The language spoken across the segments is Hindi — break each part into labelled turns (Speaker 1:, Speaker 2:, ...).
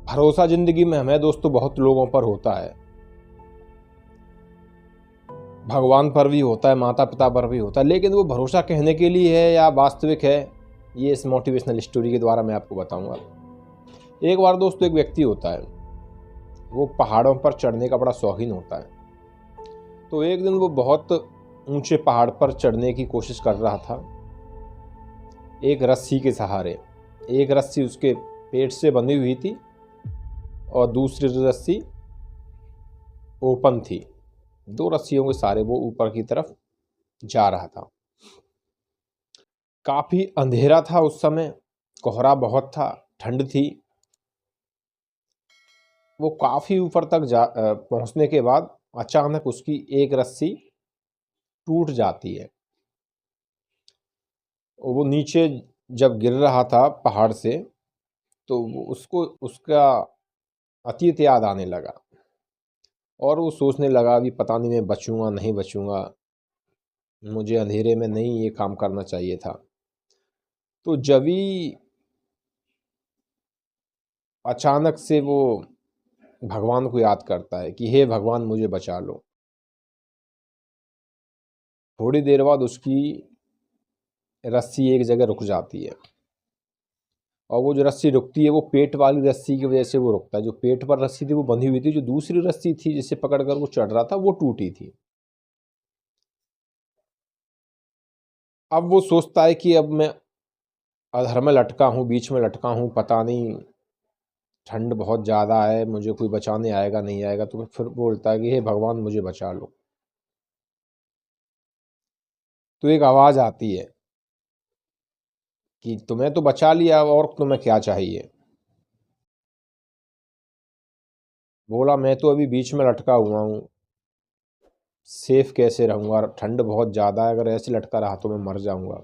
Speaker 1: भरोसा ज़िंदगी में हमें दोस्तों बहुत लोगों पर होता है। भगवान पर भी होता है, माता पिता पर भी होता है, लेकिन वो भरोसा कहने के लिए है या वास्तविक है, ये इस मोटिवेशनल स्टोरी के द्वारा मैं आपको बताऊंगा। एक बार दोस्तों एक व्यक्ति होता है, वो पहाड़ों पर चढ़ने का बड़ा शौकीन होता है। तो एक दिन वो बहुत ऊंचे पहाड़ पर चढ़ने की कोशिश कर रहा था, एक रस्सी के सहारे। एक रस्सी उसके पेट से बंधी हुई थी और दूसरी रस्सी ओपन थी। दो रस्सियों के सहारे वो ऊपर की तरफ जा रहा था। काफी अंधेरा था उस समय, कोहरा बहुत था, ठंड थी। वो काफी ऊपर तक पहुंचने के बाद अचानक उसकी एक रस्सी टूट जाती है। वो नीचे जब गिर रहा था पहाड़ से, तो उसको उसका अतीत याद आने लगा और वो सोचने लगा कि पता नहीं मैं बचूंगा नहीं बचूंगा, मुझे अंधेरे में नहीं ये काम करना चाहिए था। तो जब ही अचानक से वो भगवान को याद करता है कि हे भगवान मुझे बचा लो। थोड़ी देर बाद उसकी रस्सी एक जगह रुक जाती है और वो जो रस्सी रुकती है वो पेट वाली रस्सी की वजह से वो रुकता है। जो पेट पर रस्सी थी वो बंधी हुई थी, जो दूसरी रस्सी थी जिसे पकड़कर वो चढ़ रहा था वो टूटी थी। अब वो सोचता है कि अब मैं अधर में लटका हूँ, बीच में लटका हूँ, पता नहीं ठंड बहुत ज़्यादा है, मुझे कोई बचाने आएगा नहीं आएगा। तो फिर बोलता है कि हे भगवान मुझे बचा लो। तो एक आवाज़ आती है कि तुम्हें तो बचा लिया और तुम्हें क्या चाहिए। बोला मैं तो अभी बीच में लटका हुआ हूँ, सेफ कैसे रहूँगा, ठंड बहुत ज़्यादा है, अगर ऐसे लटका रहा तो मैं मर जाऊँगा।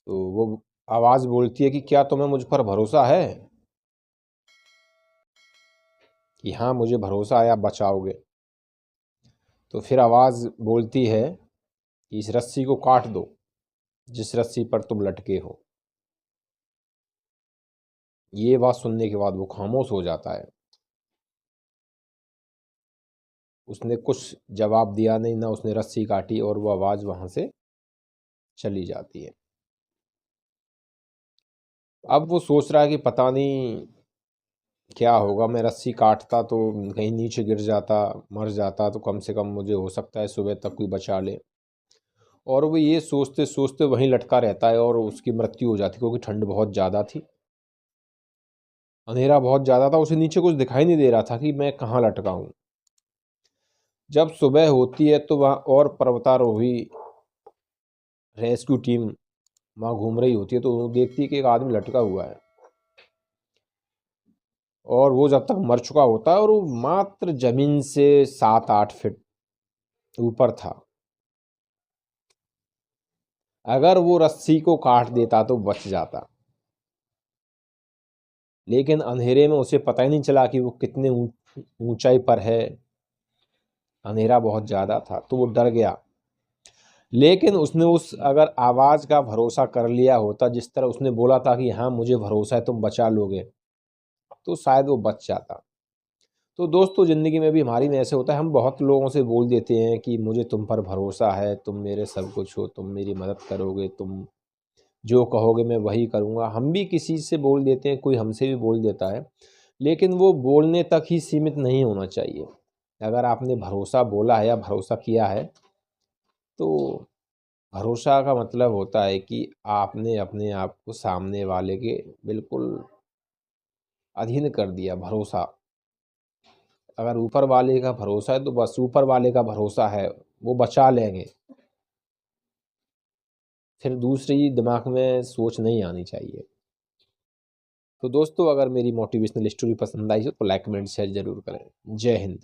Speaker 1: तो वो आवाज़ बोलती है कि क्या तुम्हें मुझ पर भरोसा है कि हाँ मुझे भरोसा है आप बचाओगे। तो फिर आवाज़ बोलती है कि इस रस्सी को काट दो जिस रस्सी पर तुम लटके हो। ये बात सुनने के बाद वो खामोश हो जाता है। उसने कुछ जवाब दिया नहीं, ना उसने रस्सी काटी, और वो आवाज़ वहाँ से चली जाती है। अब वो सोच रहा है कि पता नहीं क्या होगा, मैं रस्सी काटता तो कहीं नीचे गिर जाता, मर जाता, तो कम से कम मुझे हो सकता है सुबह तक कोई बचा ले। और वो ये सोचते सोचते वहीं लटका रहता है और उसकी मृत्यु हो जाती, क्योंकि ठंड बहुत ज़्यादा थी, अंधेरा बहुत ज़्यादा था, उसे नीचे कुछ दिखाई नहीं दे रहा था कि मैं कहाँ लटका हूँ। जब सुबह होती है तो वहाँ और पर्वतारोही रेस्क्यू टीम वहाँ घूम रही होती है, तो वो देखती है कि एक आदमी लटका हुआ है और वो जब तक मर चुका होता है और वो मात्र जमीन से 7-8 फीट ऊपर था। अगर वो रस्सी को काट देता तो बच जाता, लेकिन अंधेरे में उसे पता ही नहीं चला कि वो कितने ऊंचाई पर है। अंधेरा बहुत ज़्यादा था तो वो डर गया। लेकिन उसने उस अगर आवाज़ का भरोसा कर लिया होता, जिस तरह उसने बोला था कि हाँ मुझे भरोसा है तुम बचा लोगे, तो शायद वो बच जाता। तो दोस्तों ज़िंदगी में भी हमारी में ऐसे होता है, हम बहुत लोगों से बोल देते हैं कि मुझे तुम पर भरोसा है, तुम मेरे सब कुछ हो, तुम मेरी मदद करोगे, तुम जो कहोगे मैं वही करूँगा। हम भी किसी से बोल देते हैं, कोई हमसे भी बोल देता है, लेकिन वो बोलने तक ही सीमित नहीं होना चाहिए। अगर आपने भरोसा बोला है या भरोसा किया है, तो भरोसा का मतलब होता है कि आपने अपने आप को सामने वाले के बिल्कुल अधीन कर दिया। भरोसा, अगर ऊपर वाले का भरोसा है तो बस ऊपर वाले का भरोसा है, वो बचा लेंगे। फिर दूसरी दिमाग में सोच नहीं आनी चाहिए। तो दोस्तों अगर मेरी मोटिवेशनल स्टोरी पसंद आई हो तो लाइक कमेंट शेयर ज़रूर करें। जय हिंद।